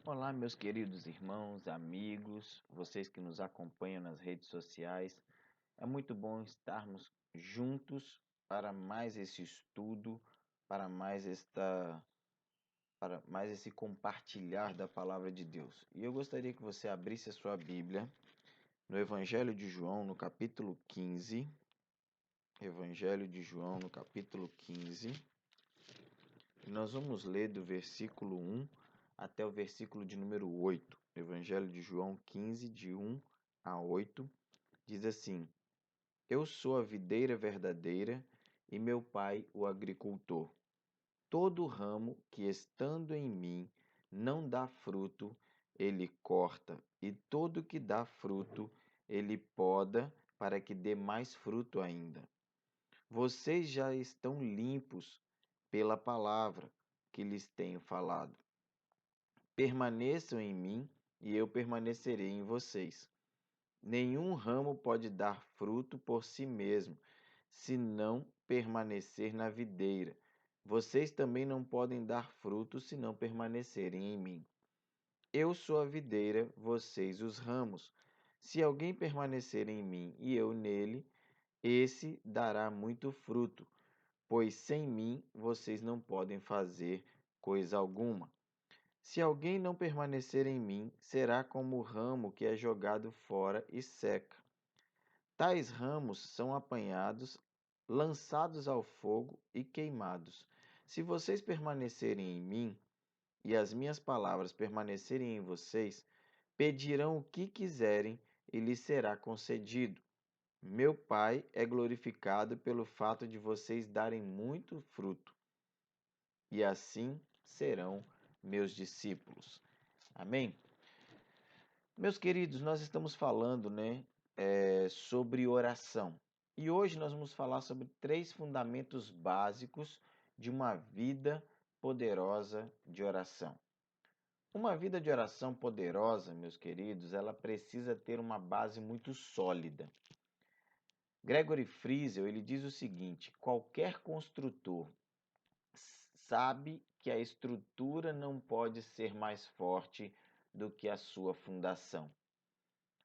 Olá, meus queridos irmãos, amigos, vocês que nos acompanham nas redes sociais. É muito bom estarmos juntos para mais esse estudo, para mais para mais esse compartilhar da palavra de Deus. E eu gostaria que você abrisse a sua Bíblia no Evangelho de João, no capítulo 15. Evangelho de João, no capítulo 15. E nós vamos ler do versículo 1 até o versículo de número 8. Evangelho de João 15, de 1 a 8, diz assim: Eu sou a videira verdadeira e meu pai o agricultor. Todo ramo que estando em mim não dá fruto, ele corta, e todo que dá fruto, ele poda, para que dê mais fruto ainda. Vocês já estão limpos pela palavra que lhes tenho falado. Permaneçam em mim e eu permanecerei em vocês. Nenhum ramo pode dar fruto por si mesmo, se não permanecer na videira. Vocês também não podem dar fruto se não permanecerem em mim. Eu sou a videira, vocês os ramos. Se alguém permanecer em mim e eu nele, esse dará muito fruto, pois sem mim vocês não podem fazer coisa alguma. Se alguém não permanecer em mim, será como o ramo que é jogado fora e seca. Tais ramos são apanhados, lançados ao fogo e queimados. Se vocês permanecerem em mim e as minhas palavras permanecerem em vocês, pedirão o que quiserem e lhes será concedido. Meu Pai é glorificado pelo fato de vocês darem muito fruto, e assim serão meus discípulos. Amém? Meus queridos, nós estamos falando, sobre oração. E hoje nós vamos falar sobre 3 fundamentos básicos de uma vida poderosa de oração. Uma vida de oração poderosa, meus queridos, ela precisa ter uma base muito sólida. Gregory Friesel, ele diz o seguinte: qualquer construtor sabe que a estrutura não pode ser mais forte do que a sua fundação.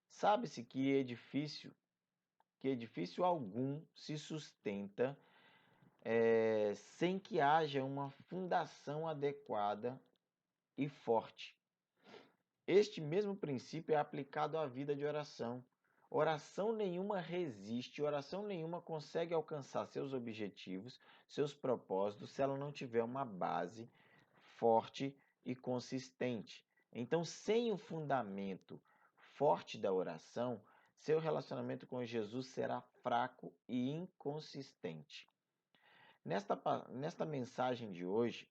Sabe-se que edifício algum se sustenta sem que haja uma fundação adequada e forte. Este mesmo princípio é aplicado à vida de oração. Oração nenhuma resiste, oração nenhuma consegue alcançar seus objetivos, seus propósitos, se ela não tiver uma base forte e consistente. Então, sem o fundamento forte da oração, seu relacionamento com Jesus será fraco e inconsistente. Nesta mensagem de hoje,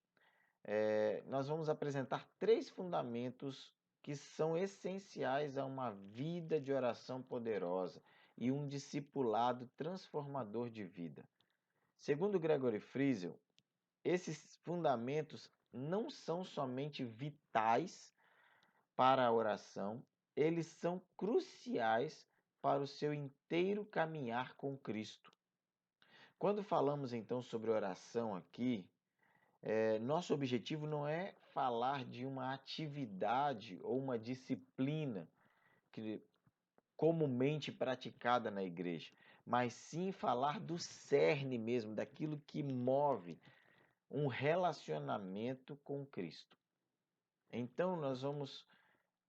nós vamos apresentar 3 fundamentos que são essenciais a uma vida de oração poderosa e um discipulado transformador de vida. Segundo Gregory Friesel, esses fundamentos não são somente vitais para a oração, eles são cruciais para o seu inteiro caminhar com Cristo. Quando falamos então sobre oração aqui, nosso objetivo não é falar de uma atividade ou uma disciplina que comumente praticada na igreja, mas sim falar do cerne mesmo, daquilo que move um relacionamento com Cristo. Então, nós vamos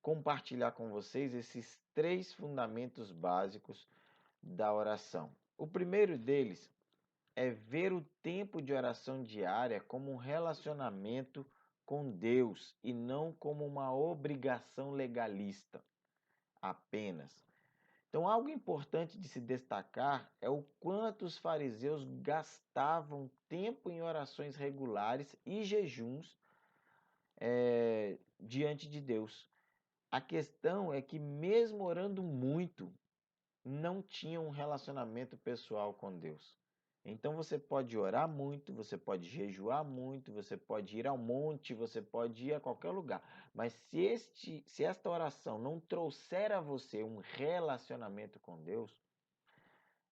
compartilhar com vocês esses 3 fundamentos básicos da oração. O primeiro deles é ver o tempo de oração diária como um relacionamento com Deus e não como uma obrigação legalista apenas. Então, algo importante de se destacar é o quanto os fariseus gastavam tempo em orações regulares e jejuns diante de Deus. A questão é que, mesmo orando muito, não tinham um relacionamento pessoal com Deus. Então você pode orar muito, você pode jejuar muito, você pode ir ao monte, você pode ir a qualquer lugar. Mas se esta oração não trouxer a você um relacionamento com Deus,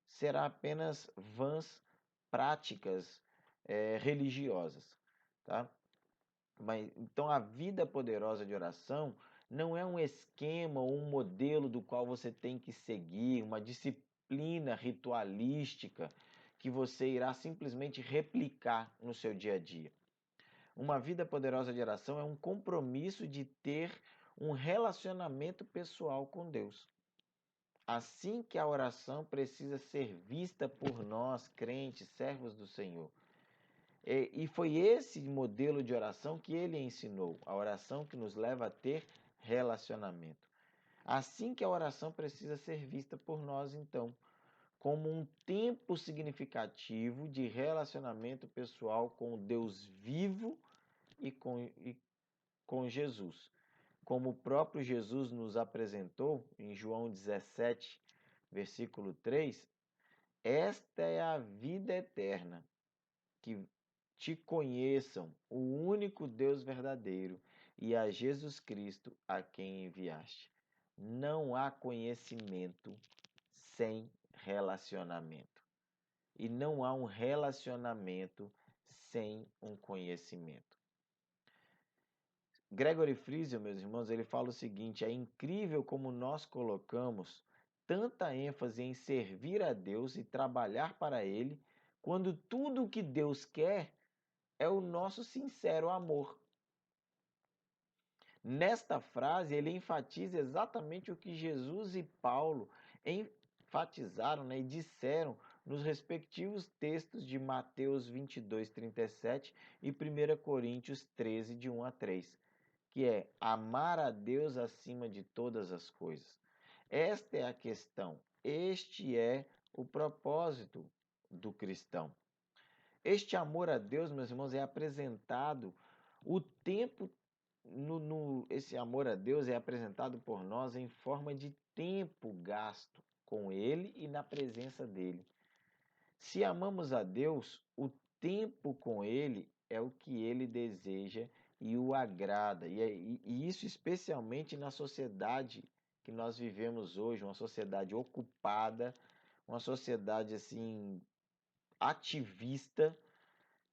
será apenas vãs práticas religiosas, tá? Mas, então, a vida poderosa de oração não é um esquema ou um modelo do qual você tem que seguir, uma disciplina ritualística que você irá simplesmente replicar no seu dia a dia. Uma vida poderosa de oração é um compromisso de ter um relacionamento pessoal com Deus. Assim que a oração precisa ser vista por nós, crentes, servos do Senhor. E foi esse modelo de oração que ele ensinou, a oração que nos leva a ter relacionamento. Assim que a oração precisa ser vista por nós, então, como um tempo significativo de relacionamento pessoal com o Deus vivo e com Jesus. Como o próprio Jesus nos apresentou em João 17, versículo 3, esta é a vida eterna, que te conheçam, o único Deus verdadeiro, e a Jesus Cristo a quem enviaste. Não há conhecimento sem relacionamento. E não há um relacionamento sem um conhecimento. Gregory Friesel, meus irmãos, ele fala o seguinte: é incrível como nós colocamos tanta ênfase em servir a Deus e trabalhar para Ele, quando tudo o que Deus quer é o nosso sincero amor. Nesta frase, ele enfatiza exatamente o que Jesus e Paulo enfatizaram, né, e disseram nos respectivos textos de Mateus 22, 37 e 1 Coríntios 13, de 1 a 3, que é amar a Deus acima de todas as coisas. Esta é a questão, este é o propósito do cristão. Este amor a Deus, meus irmãos, é apresentado o tempo esse amor a Deus é apresentado por nós em forma de tempo gasto com Ele e na presença dele. Se amamos a Deus, o tempo com Ele é o que Ele deseja e o agrada. E isso especialmente na sociedade que nós vivemos hoje, uma sociedade ocupada, uma sociedade assim ativista.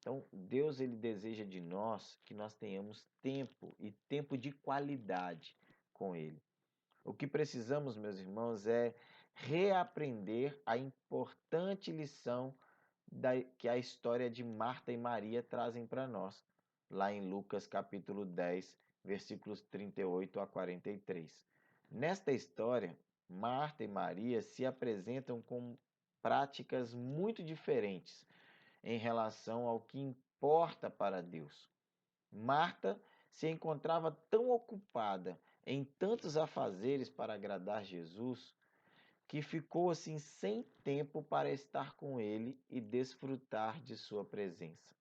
Então, Deus ele deseja de nós que nós tenhamos tempo e tempo de qualidade com ele. O que precisamos, meus irmãos, é reaprender a importante lição que a história de Marta e Maria trazem para nós, lá em Lucas capítulo 10, versículos 38 a 43. Nesta história, Marta e Maria se apresentam com práticas muito diferentes em relação ao que importa para Deus. Marta se encontrava tão ocupada em tantos afazeres para agradar Jesus que ficou assim sem tempo para estar com ele e desfrutar de sua presença.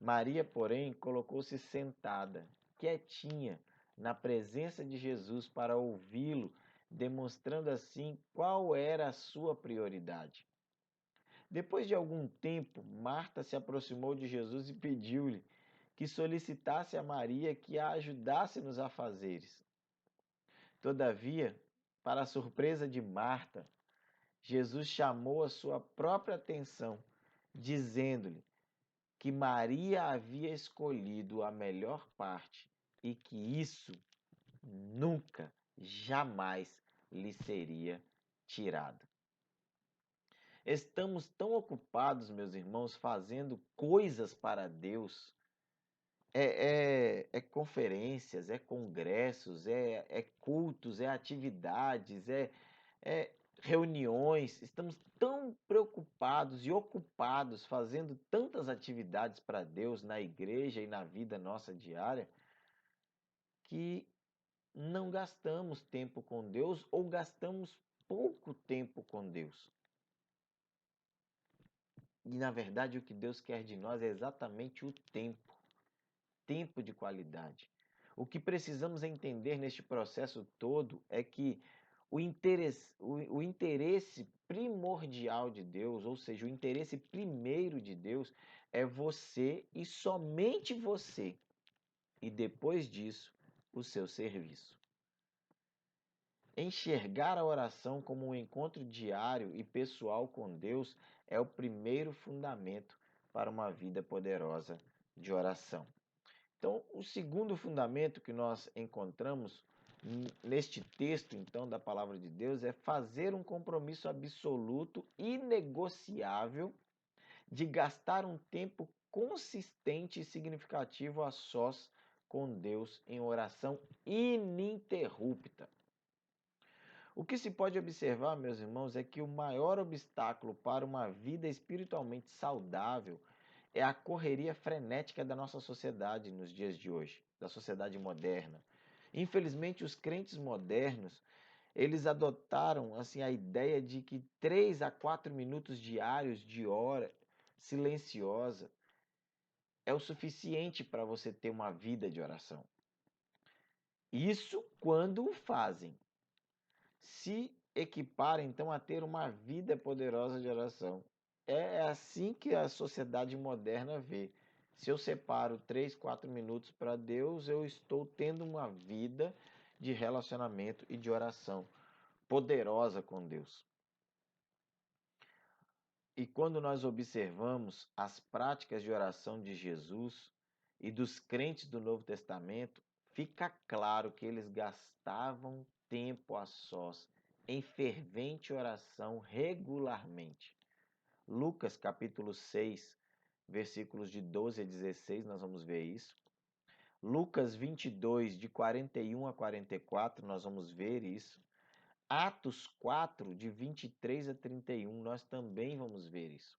Maria, porém, colocou-se sentada, quietinha, na presença de Jesus para ouvi-lo, demonstrando assim qual era a sua prioridade. Depois de algum tempo, Marta se aproximou de Jesus e pediu-lhe que solicitasse a Maria que a ajudasse nos afazeres. Todavia, para a surpresa de Marta, Jesus chamou a sua própria atenção, dizendo-lhe que Maria havia escolhido a melhor parte e que isso nunca, jamais lhe seria tirado. Estamos tão ocupados, meus irmãos, fazendo coisas para Deus. É conferências, é congressos, é cultos, é atividades, é reuniões. Estamos tão preocupados e ocupados fazendo tantas atividades para Deus na igreja e na vida nossa diária que não gastamos tempo com Deus ou gastamos pouco tempo com Deus. E, na verdade, o que Deus quer de nós é exatamente o tempo, tempo de qualidade. O que precisamos entender neste processo todo é que o interesse primordial de Deus, ou seja, o interesse primeiro de Deus, é você e somente você. E depois disso, o seu serviço. Enxergar a oração como um encontro diário e pessoal com Deus é o primeiro fundamento para uma vida poderosa de oração. Então, o segundo fundamento que nós encontramos neste texto, então, da palavra de Deus é fazer um compromisso absoluto, inegociável, de gastar um tempo consistente e significativo a sós com Deus em oração ininterrupta. O que se pode observar, meus irmãos, é que o maior obstáculo para uma vida espiritualmente saudável é a correria frenética da nossa sociedade nos dias de hoje, da sociedade moderna. Infelizmente, os crentes modernos, eles adotaram assim a ideia de que 3 a 4 minutos diários de hora silenciosa é o suficiente para você ter uma vida de oração. Isso quando o fazem. Se equipara então a ter uma vida poderosa de oração. É assim que a sociedade moderna vê. Se eu separo 3, 4 minutos para Deus, eu estou tendo uma vida de relacionamento e de oração poderosa com Deus. E quando nós observamos as práticas de oração de Jesus e dos crentes do Novo Testamento, fica claro que eles gastavam tempo a sós em fervente oração regularmente. Lucas capítulo 6, versículos de 12 a 16, nós vamos ver isso. Lucas 22, de 41 a 44, nós vamos ver isso. Atos 4, de 23 a 31, nós também vamos ver isso.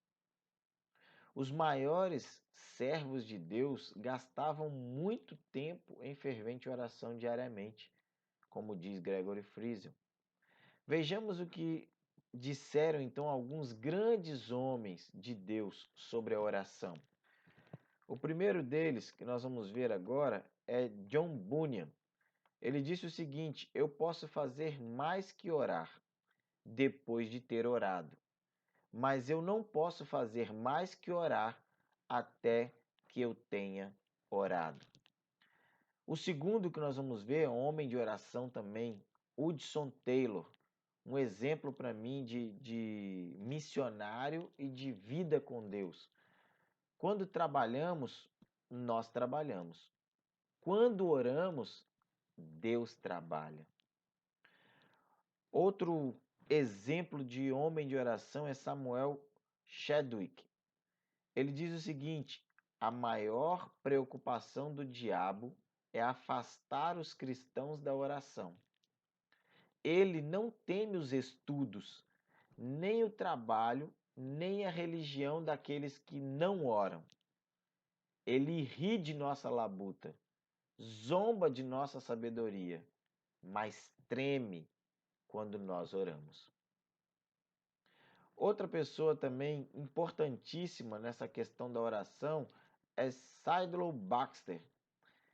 Os maiores servos de Deus gastavam muito tempo em fervente oração diariamente, como diz Gregory Friesen. Vejamos o que disseram então alguns grandes homens de Deus sobre a oração. O primeiro deles, que nós vamos ver agora, é John Bunyan. Ele disse o seguinte: eu posso fazer mais que orar depois de ter orado, mas eu não posso fazer mais que orar até que eu tenha orado. O segundo que nós vamos ver é um homem de oração também, Hudson Taylor, um exemplo para mim de missionário e de vida com Deus. Quando trabalhamos, nós trabalhamos. Quando oramos, Deus trabalha. Outro exemplo de homem de oração é Samuel Chadwick. Ele diz o seguinte: a maior preocupação do diabo é afastar os cristãos da oração. Ele não teme os estudos, nem o trabalho, nem a religião daqueles que não oram. Ele ri de nossa labuta, zomba de nossa sabedoria, mas treme quando nós oramos. Outra pessoa também importantíssima nessa questão da oração é Sidlow Baxter.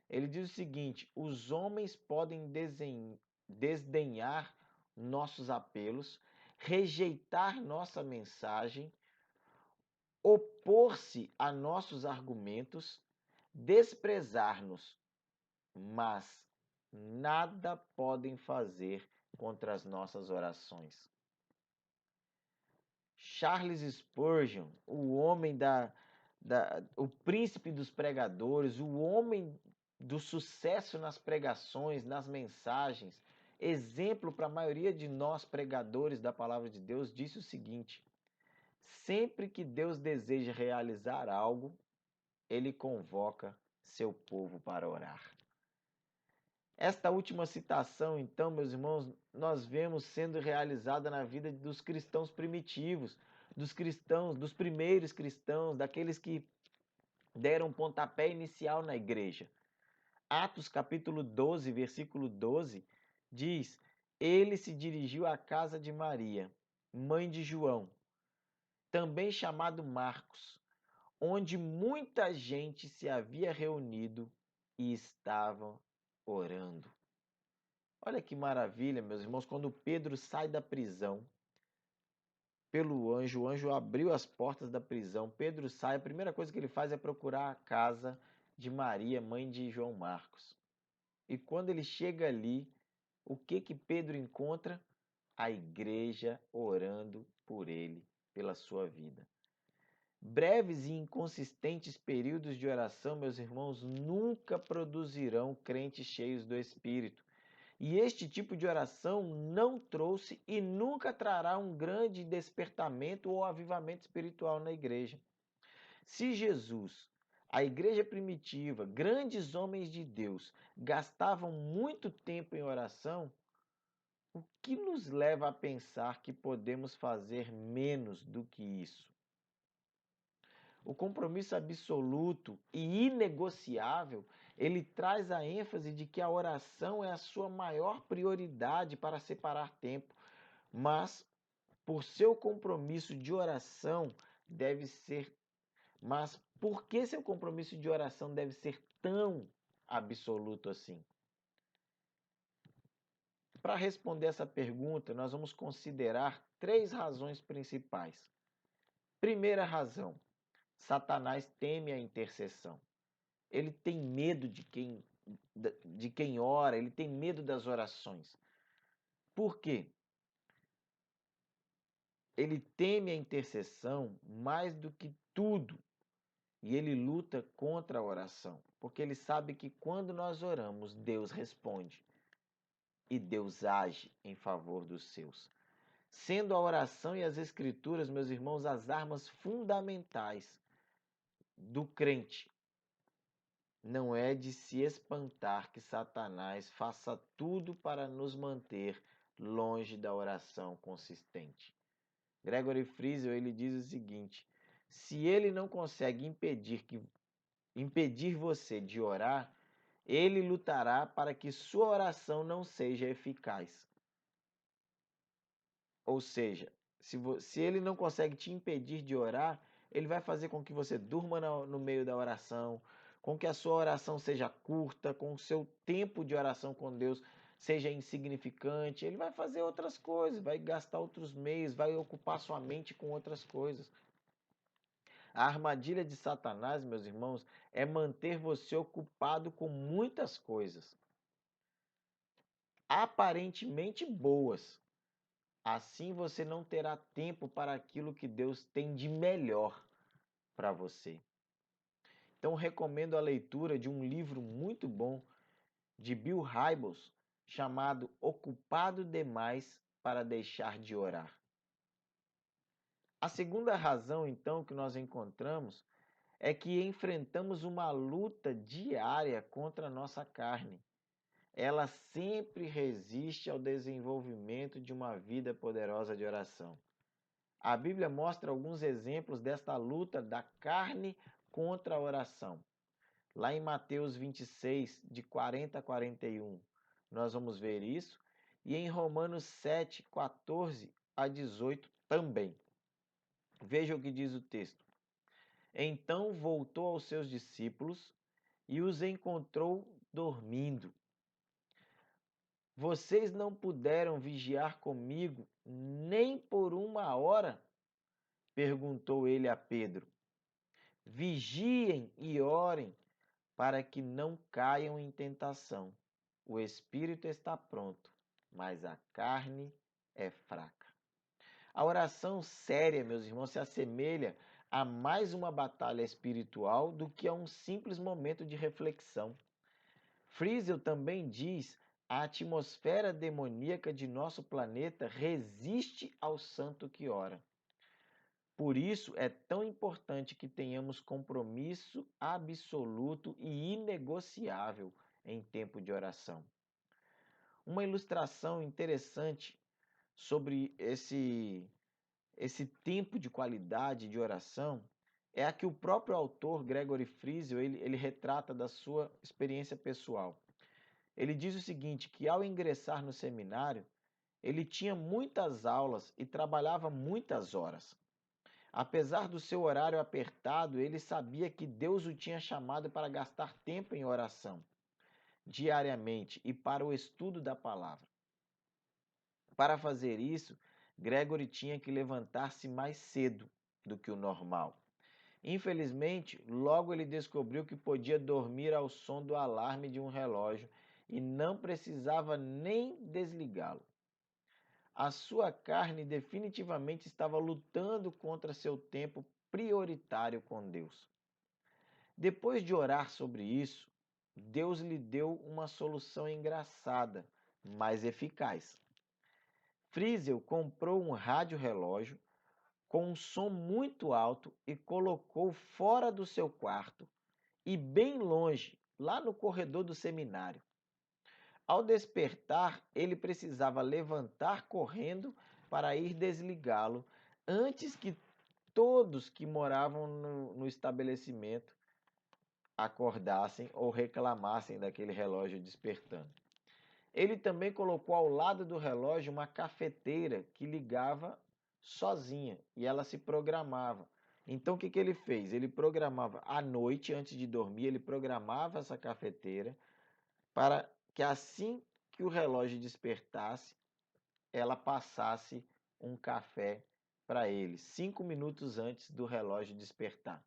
Ele diz o seguinte: os homens podem desdenhar nossos apelos, rejeitar nossa mensagem, opor-se a nossos argumentos, desprezar-nos, mas nada podem fazer contra as nossas orações. Charles Spurgeon, o homem o príncipe dos pregadores, o homem do sucesso nas pregações, nas mensagens, exemplo para a maioria de nós pregadores da palavra de Deus, disse o seguinte: sempre que Deus deseja realizar algo, ele convoca seu povo para orar. Esta última citação, então, meus irmãos, nós vemos sendo realizada na vida dos cristãos primitivos, dos cristãos, dos primeiros cristãos, daqueles que deram pontapé inicial na igreja. Atos capítulo 12, versículo 12, diz: ele se dirigiu à casa de Maria, mãe de João, também chamado Marcos, onde muita gente se havia reunido e estavam orando. Olha que maravilha, meus irmãos, quando Pedro sai da prisão pelo anjo, o anjo abriu as portas da prisão, Pedro sai, a primeira coisa que ele faz é procurar a casa de Maria, mãe de João Marcos. E quando ele chega ali, o que Pedro encontra? A igreja orando por ele, pela sua vida. Breves e inconsistentes períodos de oração, meus irmãos, nunca produzirão crentes cheios do Espírito. E este tipo de oração não trouxe e nunca trará um grande despertamento ou avivamento espiritual na igreja. Se Jesus, a igreja primitiva, grandes homens de Deus, gastavam muito tempo em oração, o que nos leva a pensar que podemos fazer menos do que isso? O compromisso absoluto e inegociável, ele traz a ênfase de que a oração é a sua maior prioridade para separar tempo, mas por seu compromisso de oração deve ser, mas por que seu compromisso de oração deve ser tão absoluto assim? Para responder essa pergunta, nós vamos considerar três razões principais. Primeira razão, Satanás teme a intercessão. Ele tem medo de quem ora, ele tem medo das orações. Por quê? Ele teme a intercessão mais do que tudo e ele luta contra a oração, porque ele sabe que quando nós oramos, Deus responde e Deus age em favor dos seus. Sendo a oração e as escrituras, meus irmãos, as armas fundamentais do crente, não é de se espantar que Satanás faça tudo para nos manter longe da oração consistente. Gregory Friesel, ele diz o seguinte: se ele não consegue impedir você de orar, ele lutará para que sua oração não seja eficaz. Ou seja, se ele não consegue te impedir de orar, ele vai fazer com que você durma no meio da oração, com que a sua oração seja curta, com o seu tempo de oração com Deus seja insignificante. Ele vai fazer outras coisas, vai gastar outros meios, vai ocupar sua mente com outras coisas. A armadilha de Satanás, meus irmãos, é manter você ocupado com muitas coisas, aparentemente boas. Assim você não terá tempo para aquilo que Deus tem de melhor para você. Então recomendo a leitura de um livro muito bom de Bill Hybels, chamado Ocupado Demais para Deixar de Orar. A segunda razão, então, que nós encontramos é que enfrentamos uma luta diária contra a nossa carne. Ela sempre resiste ao desenvolvimento de uma vida poderosa de oração. A Bíblia mostra alguns exemplos desta luta da carne contra a oração. Lá em Mateus 26, de 40 a 41, nós vamos ver isso. E em Romanos 7, 14 a 18 também. Veja o que diz o texto. Então voltou aos seus discípulos e os encontrou dormindo. Vocês não puderam vigiar comigo nem por 1 hora? Perguntou ele a Pedro. Vigiem e orem para que não caiam em tentação. O espírito está pronto, mas a carne é fraca. A oração séria, meus irmãos, se assemelha a mais uma batalha espiritual do que a um simples momento de reflexão. Friesel também diz: a atmosfera demoníaca de nosso planeta resiste ao santo que ora. Por isso é tão importante que tenhamos compromisso absoluto e inegociável em tempo de oração. Uma ilustração interessante sobre esse tempo de qualidade de oração é a que o próprio autor Gregory Friesel ele retrata da sua experiência pessoal. Ele diz o seguinte, que ao ingressar no seminário, ele tinha muitas aulas e trabalhava muitas horas. Apesar do seu horário apertado, ele sabia que Deus o tinha chamado para gastar tempo em oração, diariamente, e para o estudo da palavra. Para fazer isso, Gregory tinha que levantar-se mais cedo do que o normal. Infelizmente, logo ele descobriu que podia dormir ao som do alarme de um relógio e não precisava nem desligá-lo. A sua carne definitivamente estava lutando contra seu tempo prioritário com Deus. Depois de orar sobre isso, Deus lhe deu uma solução engraçada, mas eficaz. Friesel comprou um rádio-relógio com um som muito alto e colocou fora do seu quarto e bem longe, lá no corredor do seminário. Ao despertar, ele precisava levantar correndo para ir desligá-lo antes que todos que moravam no estabelecimento acordassem ou reclamassem daquele relógio despertando. Ele também colocou ao lado do relógio uma cafeteira que ligava sozinha e ela se programava. Então o que ele fez? Ele programava à noite, antes de dormir, ele programava essa cafeteira para que assim que o relógio despertasse, ela passasse um café para ele, 5 minutos antes do relógio despertar.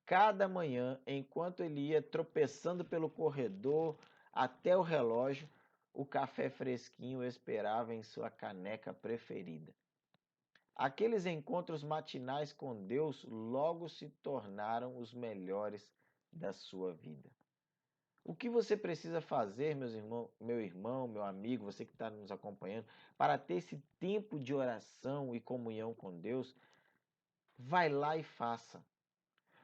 Cada manhã, enquanto ele ia tropeçando pelo corredor até o relógio, o café fresquinho o esperava em sua caneca preferida. Aqueles encontros matinais com Deus logo se tornaram os melhores da sua vida. O que você precisa fazer, meu irmão, meu amigo, você que está nos acompanhando, para ter esse tempo de oração e comunhão com Deus? Vai lá e faça,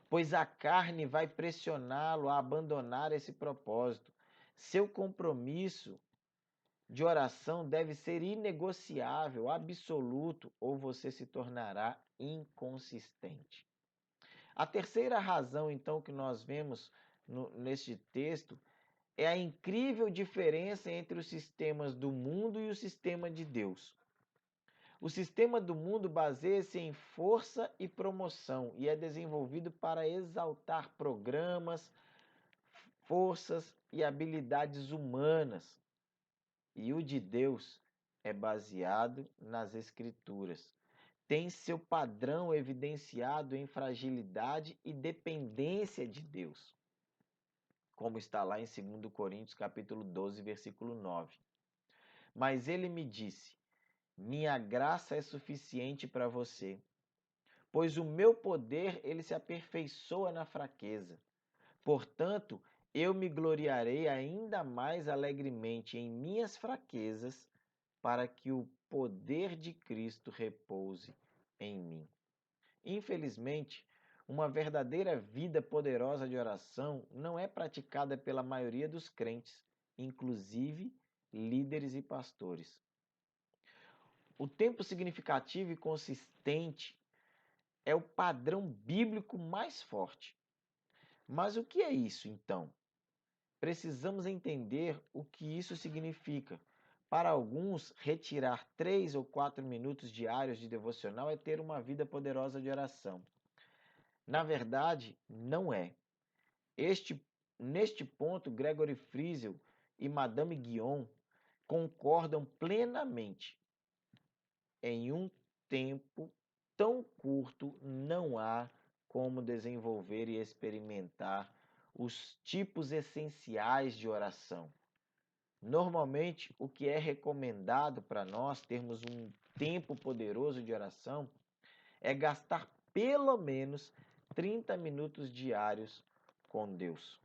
pois a carne vai pressioná-lo a abandonar esse propósito. Seu compromisso de oração deve ser inegociável, absoluto, ou você se tornará inconsistente. A terceira razão, então, que nós vemos neste texto é a incrível diferença entre os sistemas do mundo e o sistema de Deus. O sistema do mundo baseia-se em força e promoção e é desenvolvido para exaltar programas, forças e habilidades humanas. E o de Deus é baseado nas Escrituras. Tem seu padrão evidenciado em fragilidade e dependência de Deus, como está lá em 2 Coríntios capítulo 12, versículo 9. Mas ele me disse: minha graça é suficiente para você, pois o meu poder ele se aperfeiçoa na fraqueza. Portanto, eu me gloriarei ainda mais alegremente em minhas fraquezas, para que o poder de Cristo repouse em mim. Infelizmente, uma verdadeira vida poderosa de oração não é praticada pela maioria dos crentes, inclusive líderes e pastores. O tempo significativo e consistente é o padrão bíblico mais forte. Mas o que é isso, então? Precisamos entender o que isso significa. Para alguns, retirar 3 ou 4 minutos diários de devocional é ter uma vida poderosa de oração. Na verdade, não é. Neste ponto, Gregory Friesel e Madame Guyon concordam plenamente. Em um tempo tão curto, não há como desenvolver e experimentar os tipos essenciais de oração. Normalmente, o que é recomendado para nós termos um tempo poderoso de oração é gastar pelo menos 30 minutos diários com Deus.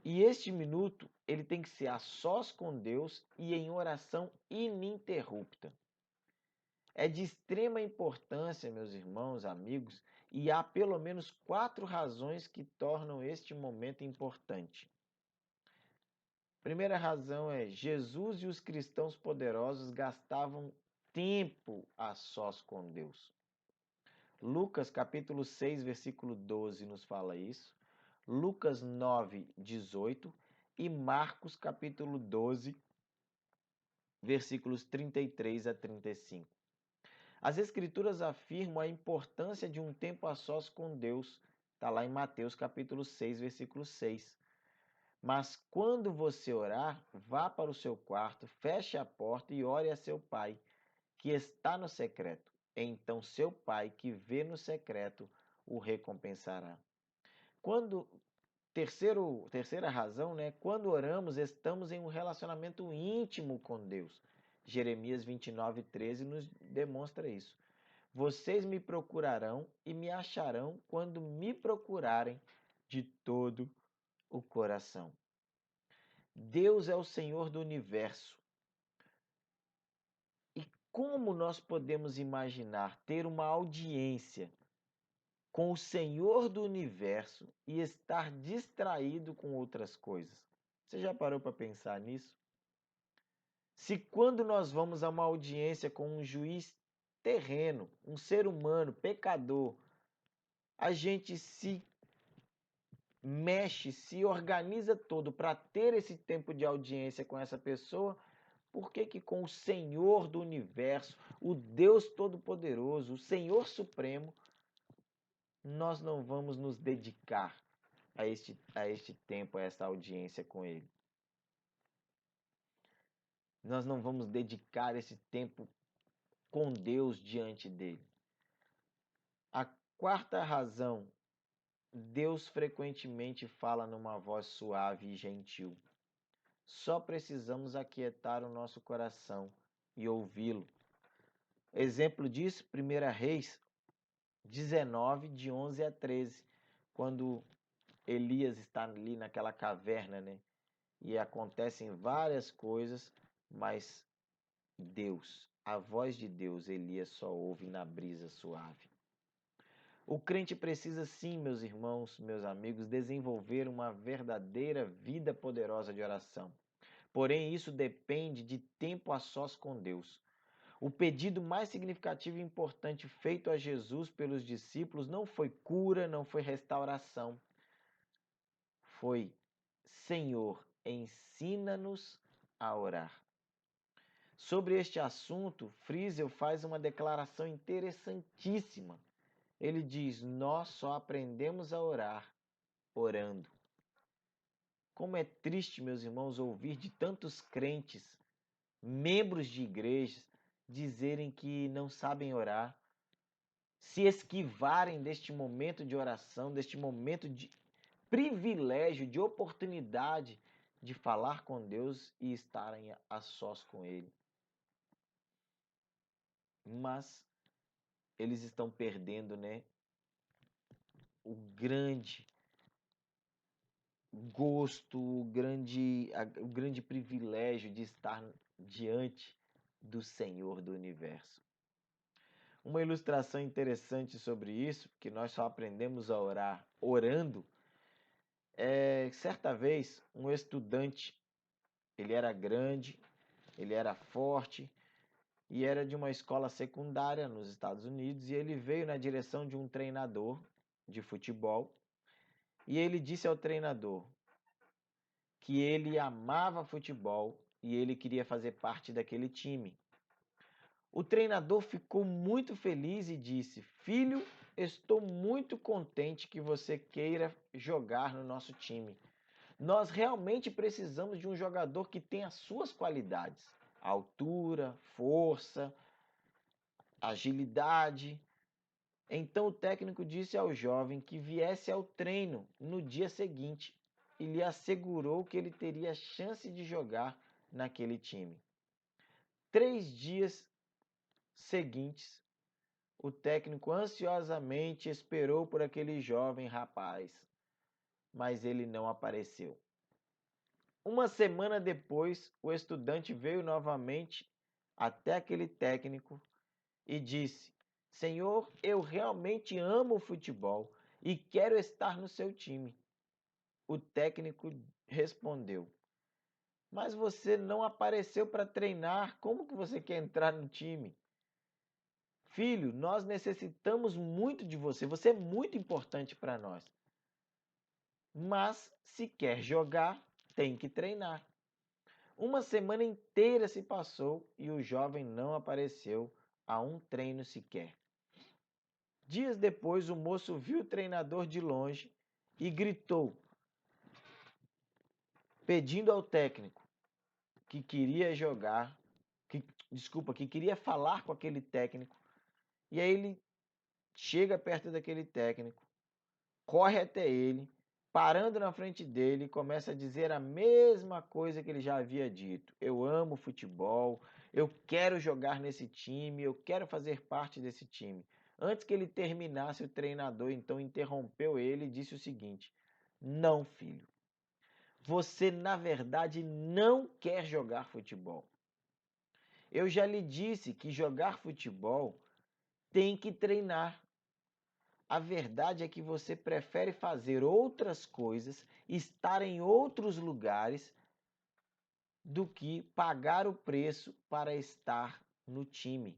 E este minuto, ele tem que ser a sós com Deus e em oração ininterrupta. É de extrema importância, meus irmãos, amigos, e há pelo menos 4 razões que tornam este momento importante. Primeira razão é: Jesus e os cristãos poderosos gastavam tempo a sós com Deus. Lucas capítulo 6, versículo 12 nos fala isso. Lucas 9, 18 e Marcos capítulo 12, versículos 33 a 35. As Escrituras afirmam a importância de um tempo a sós com Deus. Está lá em Mateus capítulo 6, versículo 6. Mas quando você orar, vá para o seu quarto, feche a porta e ore a seu pai, que está no secreto. Então seu pai, que vê no secreto, o recompensará. Terceira razão, né? Quando oramos, estamos em um relacionamento íntimo com Deus. Jeremias 29, 13 nos demonstra isso. Vocês me procurarão e me acharão quando me procurarem de todo o coração. Deus é o Senhor do universo. E como nós podemos imaginar ter uma audiência com o Senhor do universo e estar distraído com outras coisas? Você já parou para pensar nisso? Se quando nós vamos a uma audiência com um juiz terreno, um ser humano, pecador, a gente se mexe, se organiza todo para ter esse tempo de audiência com essa pessoa, por que que com o Senhor do universo, o Deus Todo-Poderoso, o Senhor Supremo, nós não vamos nos dedicar a este tempo, a essa audiência com Ele? Nós não vamos dedicar esse tempo com Deus diante dele. A quarta razão, Deus frequentemente fala numa voz suave e gentil. Só precisamos aquietar o nosso coração e ouvi-lo. Exemplo disso, 1 Reis 19, de 11 a 13, quando Elias está ali naquela caverna, né? E acontecem várias coisas, mas Deus, a voz de Deus, Elias só ouve na brisa suave. O crente precisa sim, meus irmãos, meus amigos, desenvolver uma verdadeira vida poderosa de oração. Porém, isso depende de tempo a sós com Deus. O pedido mais significativo e importante feito a Jesus pelos discípulos não foi cura, não foi restauração. Foi: Senhor, ensina-nos a orar. Sobre este assunto, Friesel faz uma declaração interessantíssima. Ele diz: nós só aprendemos a orar orando. Como é triste, meus irmãos, ouvir de tantos crentes, membros de igrejas, dizerem que não sabem orar, se esquivarem deste momento de oração, deste momento de privilégio, de oportunidade de falar com Deus e estarem a sós com Ele. Mas eles estão perdendo, né, o grande gosto, o grande privilégio de estar diante do Senhor do universo. Uma ilustração interessante sobre isso, que nós só aprendemos a orar orando, certa vez um estudante, ele era grande, ele era forte e era de uma escola secundária nos Estados Unidos, e ele veio na direção de um treinador de futebol e ele disse ao treinador que ele amava futebol e ele queria fazer parte daquele time. O treinador ficou muito feliz e disse: Filho, estou muito contente que você queira jogar no nosso time. Nós realmente precisamos de um jogador que tenha as suas qualidades: altura, força, agilidade. Então o técnico disse ao jovem que viesse ao treino no dia seguinte e lhe assegurou que ele teria chance de jogar naquele time. 3 dias seguintes, o técnico ansiosamente esperou por aquele jovem rapaz, mas ele não apareceu. Uma semana depois, o estudante veio novamente até aquele técnico e disse: Senhor, eu realmente amo o futebol e quero estar no seu time. O técnico respondeu: Mas você não apareceu para treinar, como que você quer entrar no time? Filho, nós necessitamos muito de você, você é muito importante para nós. Mas se quer jogar, tem que treinar. Uma semana inteira se passou e o jovem não apareceu a um treino sequer. Dias depois, o moço viu o treinador de longe e gritou, pedindo ao técnico que queria jogar, que queria falar com aquele técnico. E aí ele chega perto daquele técnico, corre até ele, parando na frente dele, começa a dizer a mesma coisa que ele já havia dito. Eu amo futebol, eu quero jogar nesse time, eu quero fazer parte desse time. Antes que ele terminasse, o treinador então interrompeu ele e disse o seguinte: Não, filho, você na verdade não quer jogar futebol. Eu já lhe disse que jogar futebol tem que treinar. A verdade é que você prefere fazer outras coisas, estar em outros lugares, do que pagar o preço para estar no time.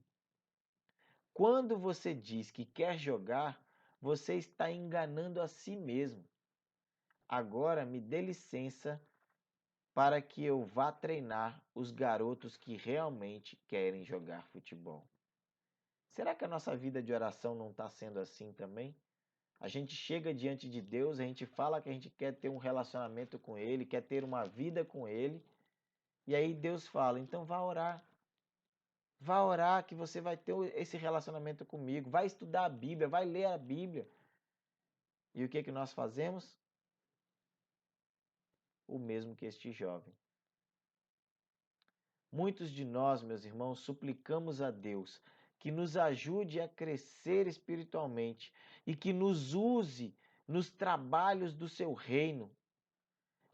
Quando você diz que quer jogar, você está enganando a si mesmo. Agora me dê licença para que eu vá treinar os garotos que realmente querem jogar futebol. Será que a nossa vida de oração não está sendo assim também? A gente chega diante de Deus, a gente fala que a gente quer ter um relacionamento com Ele, quer ter uma vida com Ele, e aí Deus fala, então vá orar. Vá orar que você vai ter esse relacionamento comigo. Vai estudar a Bíblia, vai ler a Bíblia. E o que que nós fazemos? O mesmo que este jovem. Muitos de nós, meus irmãos, suplicamos a Deus que nos ajude a crescer espiritualmente e que nos use nos trabalhos do seu reino,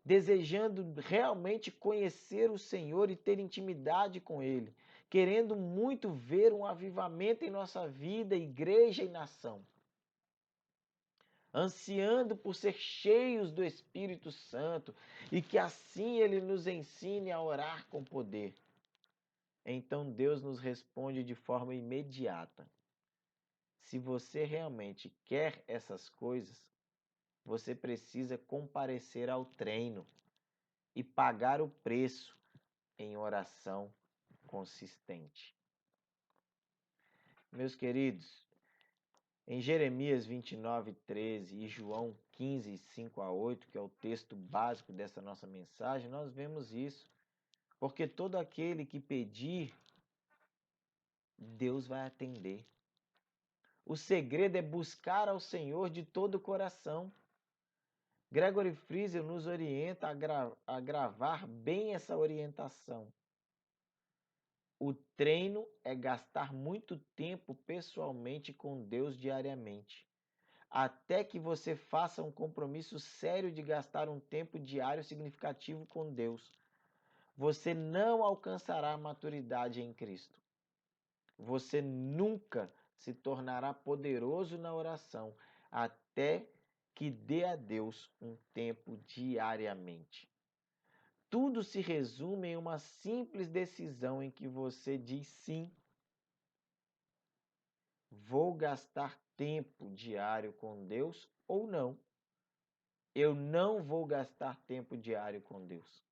desejando realmente conhecer o Senhor e ter intimidade com Ele, querendo muito ver um avivamento em nossa vida, igreja e nação, ansiando por ser cheios do Espírito Santo e que assim Ele nos ensine a orar com poder. Então Deus nos responde de forma imediata. Se você realmente quer essas coisas, você precisa comparecer ao treino e pagar o preço em oração consistente. Meus queridos, em Jeremias 29:13 e João 15, 5-8, que é o texto básico dessa nossa mensagem, nós vemos isso. Porque todo aquele que pedir, Deus vai atender. O segredo é buscar ao Senhor de todo o coração. Gregory Friesen nos orienta a gravar bem essa orientação. O treino é gastar muito tempo pessoalmente com Deus diariamente, até que você faça um compromisso sério de gastar um tempo diário significativo com Deus. Você não alcançará a maturidade em Cristo. Você nunca se tornará poderoso na oração até que dê a Deus um tempo diariamente. Tudo se resume em uma simples decisão em que você diz sim. Vou gastar tempo diário com Deus ou não? Eu não vou gastar tempo diário com Deus.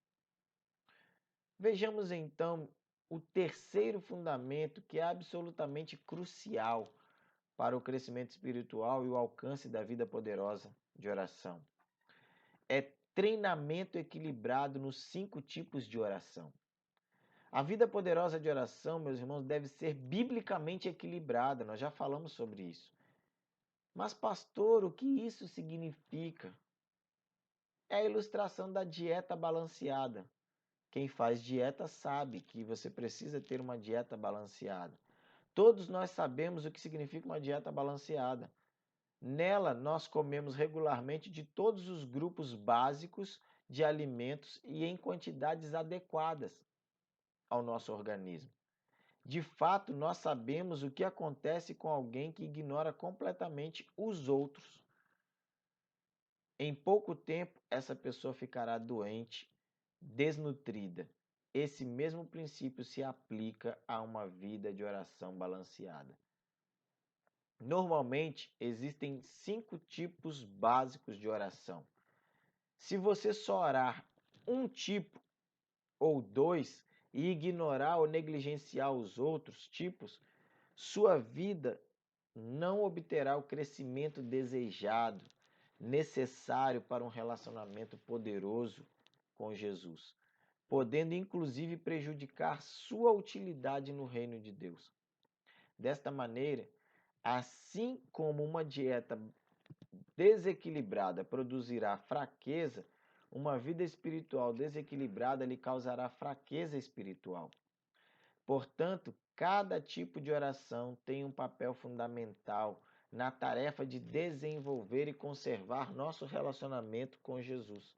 Vejamos então o terceiro fundamento que é absolutamente crucial para o crescimento espiritual e o alcance da vida poderosa de oração. É treinamento equilibrado nos 5 tipos de oração. A vida poderosa de oração, meus irmãos, deve ser biblicamente equilibrada. Nós já falamos sobre isso. Mas, pastor, o que isso significa? É a ilustração da dieta balanceada. Quem faz dieta sabe que você precisa ter uma dieta balanceada. Todos nós sabemos o que significa uma dieta balanceada. Nela, nós comemos regularmente de todos os grupos básicos de alimentos e em quantidades adequadas ao nosso organismo. De fato, nós sabemos o que acontece com alguém que ignora completamente os outros. Em pouco tempo, essa pessoa ficará doente, desnutrida. Esse mesmo princípio se aplica a uma vida de oração balanceada. Normalmente, existem 5 tipos básicos de oração. Se você só orar um tipo ou 2 e ignorar ou negligenciar os outros tipos, sua vida não obterá o crescimento desejado, necessário para um relacionamento poderoso com Jesus, podendo inclusive prejudicar sua utilidade no reino de Deus. Desta maneira, assim como uma dieta desequilibrada produzirá fraqueza, uma vida espiritual desequilibrada lhe causará fraqueza espiritual. Portanto, cada tipo de oração tem um papel fundamental na tarefa de desenvolver e conservar nosso relacionamento com Jesus.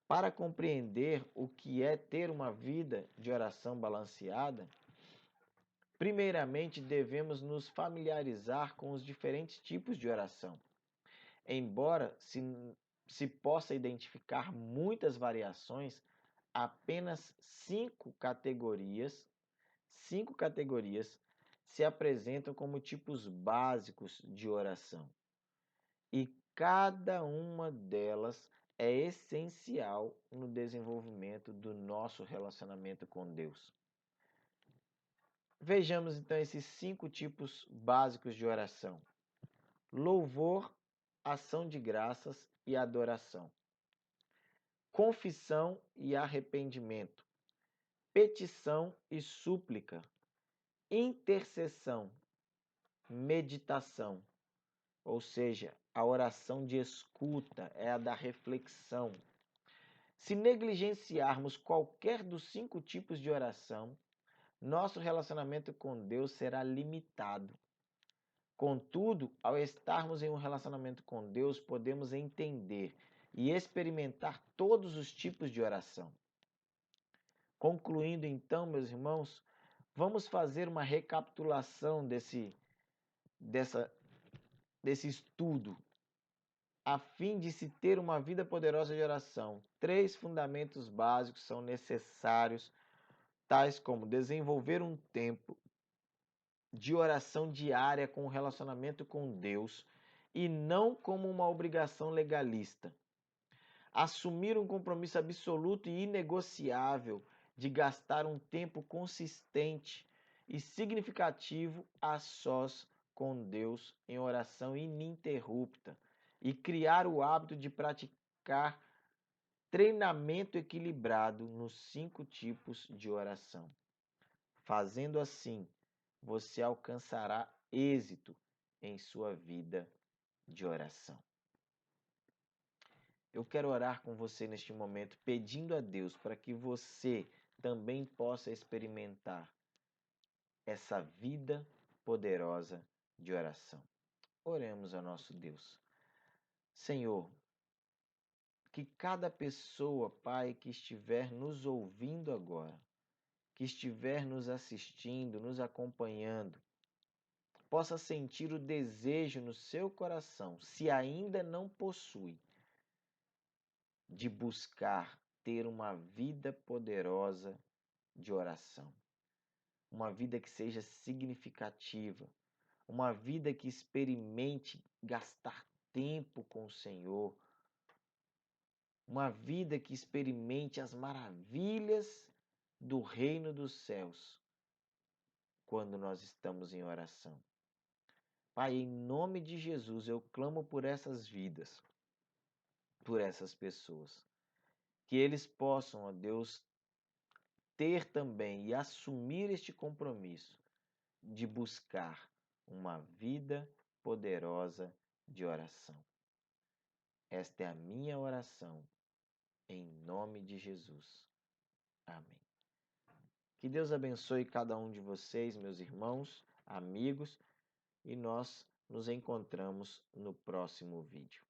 Para compreender o que é ter uma vida de oração balanceada, primeiramente devemos nos familiarizar com os diferentes tipos de oração. Embora se possa identificar muitas variações, apenas cinco categorias se apresentam como tipos básicos de oração. E cada uma delas é essencial no desenvolvimento do nosso relacionamento com Deus. Vejamos então esses 5 tipos básicos de oração: louvor, ação de graças e adoração, confissão e arrependimento, petição e súplica, intercessão, meditação, ou seja, a oração de escuta, é a da reflexão. Se negligenciarmos qualquer dos 5 tipos de oração, nosso relacionamento com Deus será limitado. Contudo, ao estarmos em um relacionamento com Deus, podemos entender e experimentar todos os tipos de oração. Concluindo então, meus irmãos, vamos fazer uma recapitulação desse estudo, a fim de se ter uma vida poderosa de oração. 3 fundamentos básicos são necessários, tais como desenvolver um tempo de oração diária com o relacionamento com Deus e não como uma obrigação legalista. Assumir um compromisso absoluto e inegociável de gastar um tempo consistente e significativo a sós com Deus em oração ininterrupta e criar o hábito de praticar treinamento equilibrado nos 5 tipos de oração. Fazendo assim, você alcançará êxito em sua vida de oração. Eu quero orar com você neste momento, pedindo a Deus para que você também possa experimentar essa vida poderosa de oração. Oremos ao nosso Deus. Senhor, que cada pessoa, Pai, que estiver nos ouvindo agora, que estiver nos assistindo, nos acompanhando, possa sentir o desejo no seu coração, se ainda não possui, de buscar ter uma vida poderosa de oração. Uma vida que seja significativa, uma vida que experimente gastar tempo com o Senhor, uma vida que experimente as maravilhas do reino dos céus quando nós estamos em oração. Pai, em nome de Jesus, eu clamo por essas vidas, por essas pessoas, que eles possam, ó Deus, ter também e assumir este compromisso de buscar uma vida poderosa de oração. Esta é a minha oração, em nome de Jesus. Amém. Que Deus abençoe cada um de vocês, meus irmãos, amigos, e nós nos encontramos no próximo vídeo.